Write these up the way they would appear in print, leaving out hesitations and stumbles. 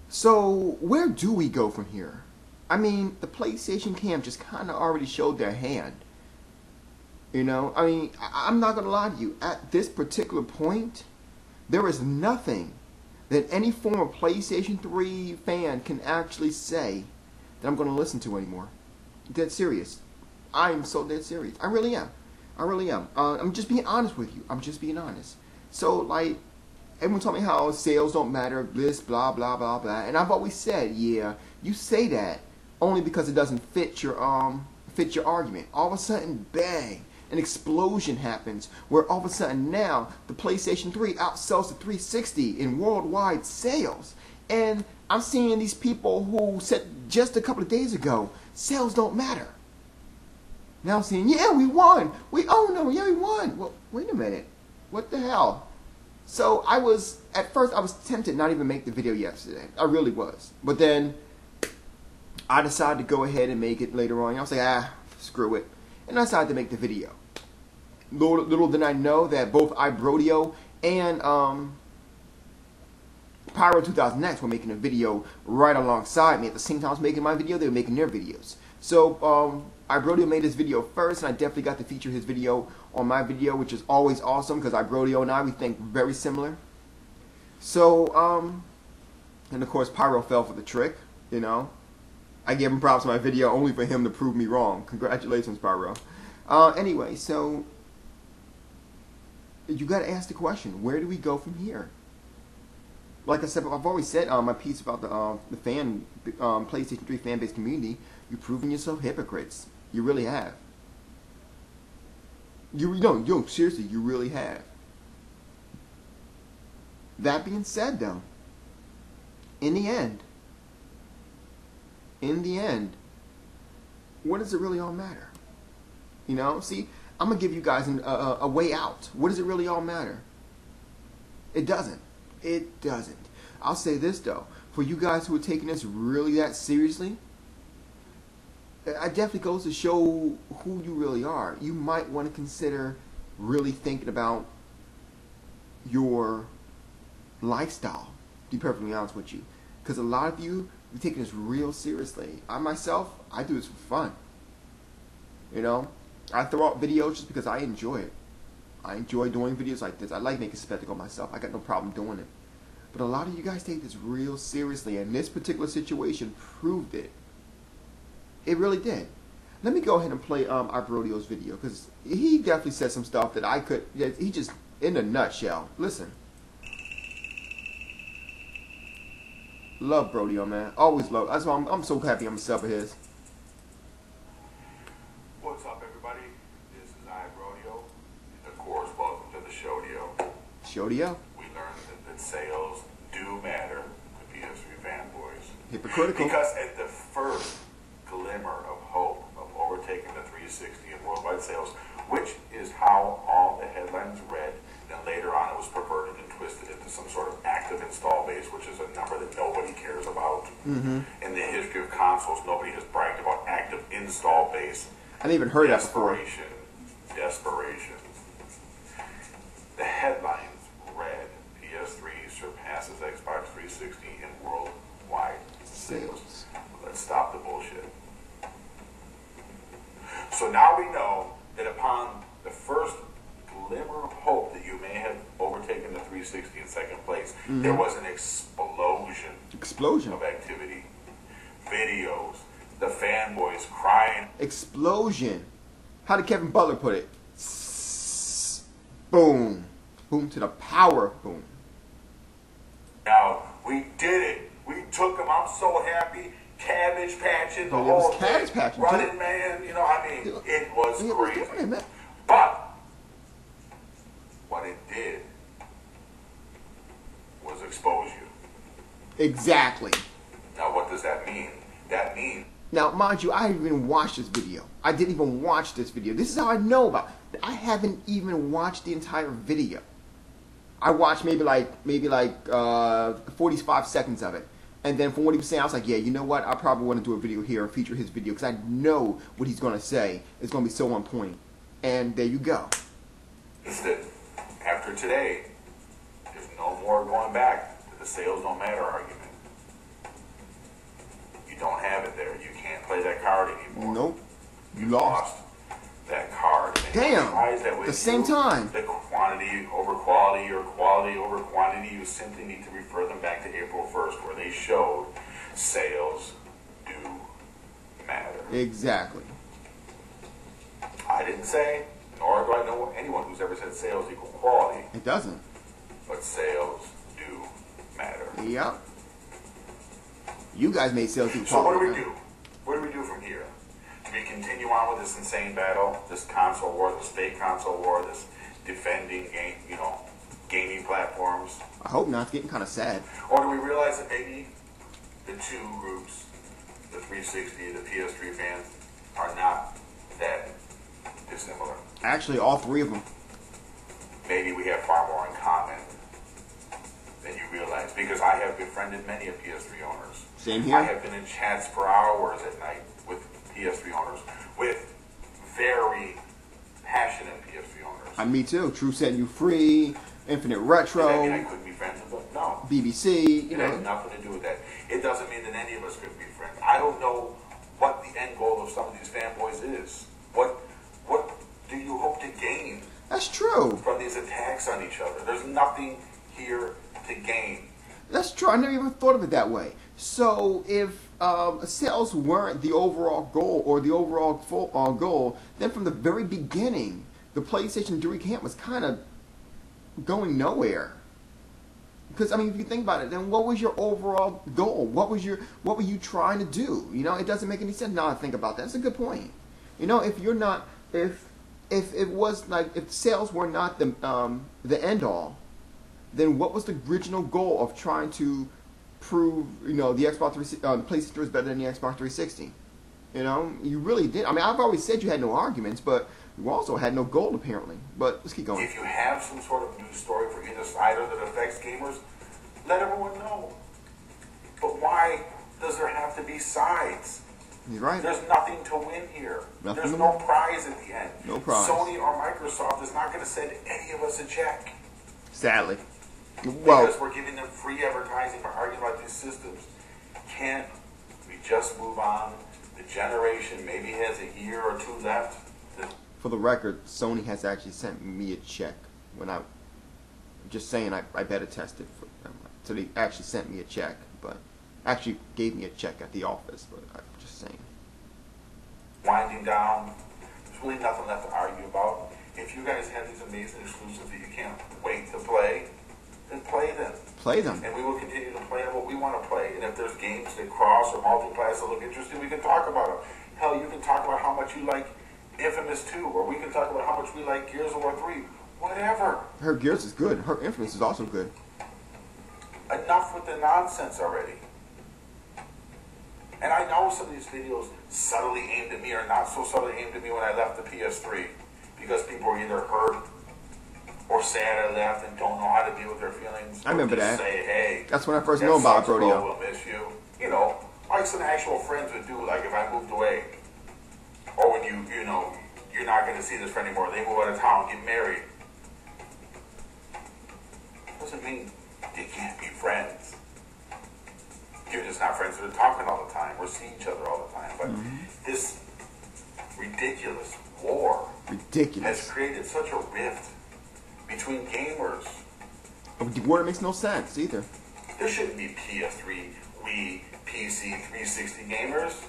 So where do we go from here? I mean, the PlayStation camp just kind of already showed their hand. You know, I mean, I'm not going to lie to you. At this particular point, there is nothing that any former PlayStation 3 fan can actually say that I'm going to listen to anymore. Dead serious. I am so dead serious. I really am. I really am. I'm just being honest with you. I'm just being honest. So, like, everyone told me how sales don't matter, this, blah, blah, blah, blah. And I've always said, yeah, you say that only because it doesn't fit your argument. All of a sudden, bang, an explosion happens where all of a sudden now the PlayStation 3 outsells the 360 in worldwide sales. And I'm seeing these people who said just a couple of days ago, sales don't matter. Now I'm saying, yeah, we won. Yeah, we won. Well, wait a minute. What the hell? So at first I was tempted not even make the video yesterday. I really was. But then I decided to go ahead and make it later on. I was like, screw it. And I decided to make the video. Little did I know that both iBrodio and Pyro 2000X were making a video right alongside me. At the same time I was making my video, they were making their videos. So iBrodio made his video first, and I definitely got to feature his video on my video, which is always awesome because iBrodio and I, we think very similar. So, and of course Pyro fell for the trick, you know. I gave him props on my video only for him to prove me wrong. Congratulations, Pyro. Anyway, so you got to ask the question, where do we go from here? Like I said, I've always said my piece about the PlayStation 3 fan base community. You've proven yourself hypocrites. You really have. No, seriously, you really have. That being said, though, in the end, what does it really all matter? You know, see, I'm gonna give you guys a way out. What does it really all matter? It doesn't. It doesn't. I'll say this though, for you guys who are taking this really that seriously, it definitely goes to show who you really are. You might want to consider really thinking about your lifestyle, to be perfectly honest with you. Because a lot of you are taking this real seriously. I myself, I do this for fun. You know, I throw out videos just because I enjoy it. I enjoy doing videos like this. I like making a spectacle of myself. I got no problem doing it. But a lot of you guys take this real seriously, and this particular situation proved it. It really did. Let me go ahead and play iBrodio's video, because he definitely said some stuff that I could, he just, in a nutshell. Listen. Love Brodio, man. Always love. That's why I'm so happy I'm a sub of his. What's up, everybody? This is iBrodio. Of course, welcome to the Shodio. Shodio? We learned that sales do matter to PS3 fanboys. Hypocritical. Because at the first glimmer of hope of overtaking the 360 in worldwide sales, which is how all the headlines read, then later on it was perverted and twisted into some sort of active install base, which is a number that nobody cares about. In the history of consoles, nobody has bragged about active install base. I didn't even heard that before. Desperation. The headlines read, PS3 surpasses Xbox 360 in worldwide sales. Let's stop the bullshit. So now we know that upon the first glimmer of hope that you may have overtaken the 360 in second place, there was an explosion of activity. Videos, the fanboys crying. Explosion. How did Kevin Butler put it? Boom. Boom to the power. Boom. Now, we did it. We took them. I'm so happy. Cabbage patching, the whole thing. Running Man, you know, I mean, it was crazy. But what it did was expose you. Exactly. Now, what does that mean? That means... Now, mind you, I didn't even watch this video. I didn't even watch this video. This is how I know about it. I haven't even watched the entire video. I watched maybe like 45 seconds of it. And then from what he was saying, I was like, yeah, you know what? I probably want to do a video here and feature his video, because I know what he's going to say is going to be so on point. And there you go. Is that after today, there's no more going back to the sales don't matter argument. You don't have it there. You can't play that card anymore. Nope. You You've lost that card. And Damn. At the same time. The quantity over quality or quality over quantity, you simply need to refer them back to April 1st, where they showed sales do matter. Exactly. I didn't say, nor do I know anyone who's ever said sales equal quality. It doesn't. But sales do matter. Yep. You guys made sales equal So quality. what do we do? What do we do from here? Do we continue on with this insane battle, this console war, this fake console war, this defending game, gaming platforms? I hope not. It's getting kind of sad. Or do we realize that maybe the two groups, the 360, the PS3 fans, are not that dissimilar? Actually, all three of them. Maybe we have far more in common than you realize, because I have befriended many of PS3 owners. Same here. I have been in chats for hours at night with PS3 owners, with very passionate PS3 owners. Me too. True Setting You Free, Infinite Retro. Does that mean I couldn't be friends with them? No. BBC, It has nothing to do with that. It doesn't mean that any of us could be friends. I don't know what the end goal of some of these fanboys is. What do you hope to gain? That's true. From these attacks on each other? There's nothing here to gain. That's true. I never even thought of it that way. So if sales weren't the overall goal or the overall goal, then from the very beginning, the PlayStation 3 camp was kind of going nowhere. Because if you think about it, then what was your overall goal? What were you trying to do? It doesn't make any sense now I think about that. That's a good point. If you're not, if it was like, if sales were not the end all, then what was the original goal of trying to prove, the Xbox 360, the PlayStation 3 was better than the Xbox 360? You really did. I've always said you had no arguments, but you also had no goal apparently. But let's keep going. If you have some sort of news story for either side or that affects gamers, let everyone know. But why does there have to be sides? You're right. There's nothing to win here. Nothing There's to no win. prize at the end. No prize. Sony or Microsoft is not going to send any of us a check. Sadly. Well, Because we're giving them free advertising for arguing about these systems. Can't we just move on? The generation maybe has a year or two left. for the record, Sony has actually sent me a check when I'm just saying I better test it. So they actually sent me a check, but actually gave me a check at the office, but I'm just saying. Winding down, there's really nothing left to argue about. If you guys have these amazing exclusives that you can't wait to play, then play them. Play them. And we will continue to play what we want to play. And if there's games that cross or multi-class that look interesting, we can talk about them. Hell, you can talk about how much you like Infamous 2, or we can talk about how much we like Gears of War 3. Whatever. Her Gears is good. Her Infamous is also good. Enough with the nonsense already. And I know some of these videos subtly aimed at me or not so subtly aimed at me when I left the PS3, because people are either hurt or sad I left and don't know how to deal with their feelings. I remember just that. Say, hey, that's when I first knew about Rodeo. We'll miss you. You know, like some actual friends would do, like if I moved away. Or when you know, you're not going to see this friend anymore. They move out of town, get married. Doesn't mean you can't be friends. You're just not friends that are talking all the time or see each other all the time. But this ridiculous war has created such a rift between gamers. The word makes no sense either. There shouldn't be PS3, Wii, PC, 360 gamers.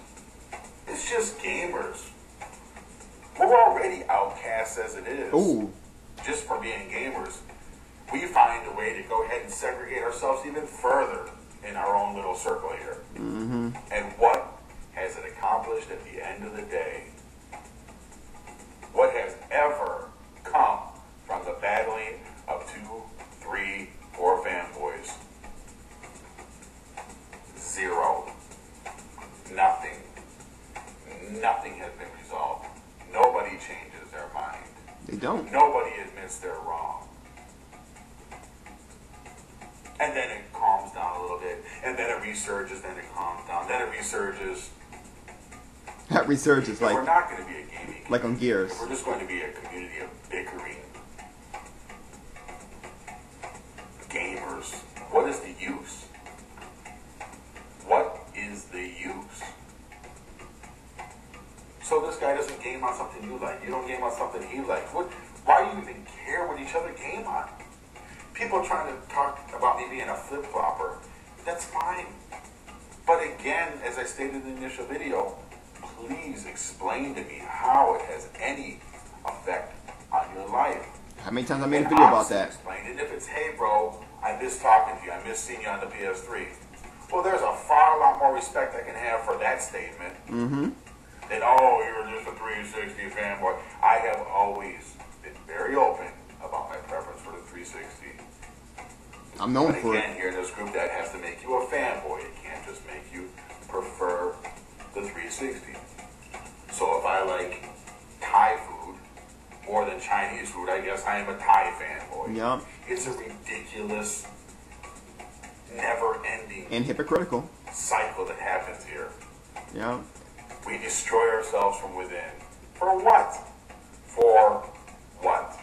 It's just gamers. We're already outcasts as it is. Ooh. Just for being gamers. We find a way to go ahead and segregate ourselves even further in our own little circle here. Mm-hmm. And what has it accomplished at the end of the day? What has ever come from the battling of 2, 3, 4 fanboys? Zero. Nothing. Nothing has been resolved. Nobody changes their mind. They don't. Nobody admits they're wrong. And then it calms down a little bit. And then it resurges, then it calms down. Then it resurges. That resurges If like we're not going to be a gaming community, like on Gears. if we're just going to be a community of bickering gamers, what is the use? What is the use? game on something you like. You don't game on something he likes. Why do you even care what each other game on? People trying to talk about me being a flip-flopper. That's fine. But again, as I stated in the initial video, please explain to me how it has any effect on your life. How many times I made a video about that? Explain it. If it's, hey bro, I miss talking to you, I miss seeing you on the PS3. Well, there's a far lot more respect I can have for that statement than, oh, you're just a 360 fanboy. I have always been very open about my preference for the 360. I'm known but for it. Again, here in this group, that has to make you a fanboy. It can't just make you prefer the 360. So if I like Thai food more than Chinese food, I guess I am a Thai fanboy. Yeah. It's a ridiculous, never-ending And hypocritical cycle that happens here. Yeah. We destroy ourselves from within. For what? For what?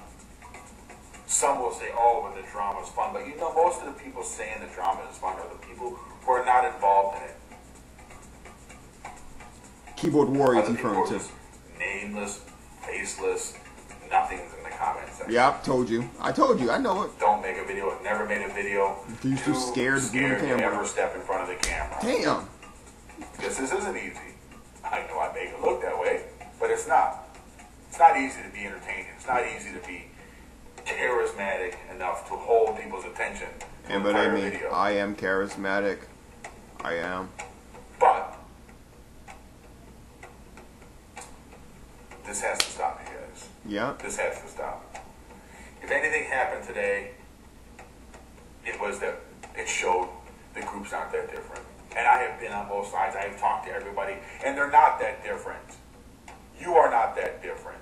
Some will say, oh, when the drama is fun. But you know, most of the people saying the drama is fun are the people who are not involved in it. Keyboard warriors Other in people front are too. just nameless, faceless, nothings in the comments section. Yeah, told you. I told you. I know it. Don't make a video. Have never made a video. You're too scared to be on to camera. ever step in front of the camera. Damn. Because this isn't easy. I know I make it look that way, but it's not. It's not easy to be entertaining. It's not easy to be charismatic enough to hold people's attention. And believe me, I am charismatic. I am. But this has to stop, you guys. Yeah. This has to stop. If anything happened today, it was that it showed the groups aren't that different. And I have been on both sides. I have talked to everybody, and they're not that different. You are not that different.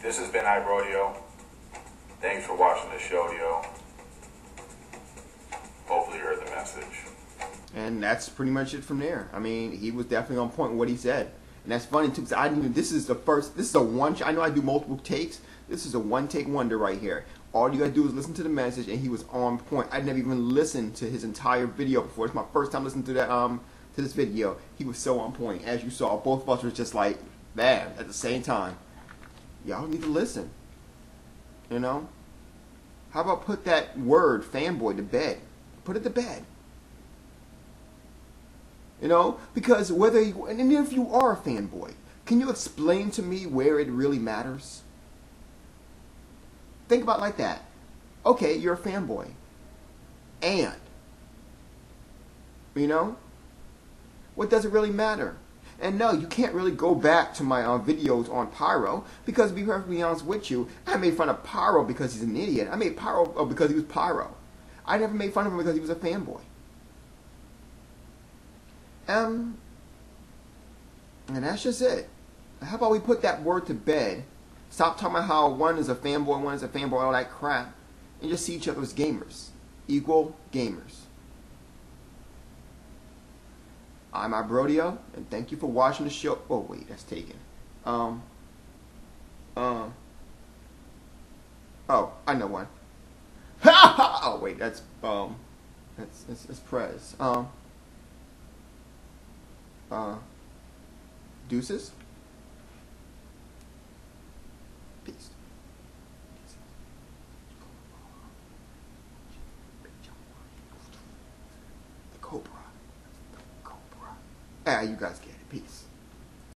This has been iBrodeo. Thanks for watching the show, yo. Hopefully you heard the message. And that's pretty much it from there. I mean, he was definitely on point with what he said. And that's funny too, because I didn't even, this is a one, I know I do multiple takes. This is a one-take wonder right here. All you gotta do is listen to the message, and he was on point. I never even listened to his entire video before. It's my first time listening to that to this video. He was so on point. As you saw, both of us were just like, man, at the same time. Y'all need to listen. You know? How about put that word fanboy to bed? Put it to bed. You know? Because whether you, and if you are a fanboy, can you explain to me where it really matters? Think about it like that. Okay, you're a fanboy. And, you know, what does it really matter? And no, you can't really go back to my videos on Pyro, because to be perfectly honest with you, I made fun of Pyro because he's an idiot. I made Pyro because he was Pyro. I never made fun of him because he was a fanboy. And that's just it. How about we put that word to bed? Stop talking about how one is a fanboy, one is a fanboy, all that crap, and just see each other as gamers. Equal gamers. I'm iBrodeo, and thank you for watching the show. Oh wait, that's taken. Oh, I know one. Oh wait, that's Prez. Deuces. Peace. The Cobra. Ah, you guys get it. Peace.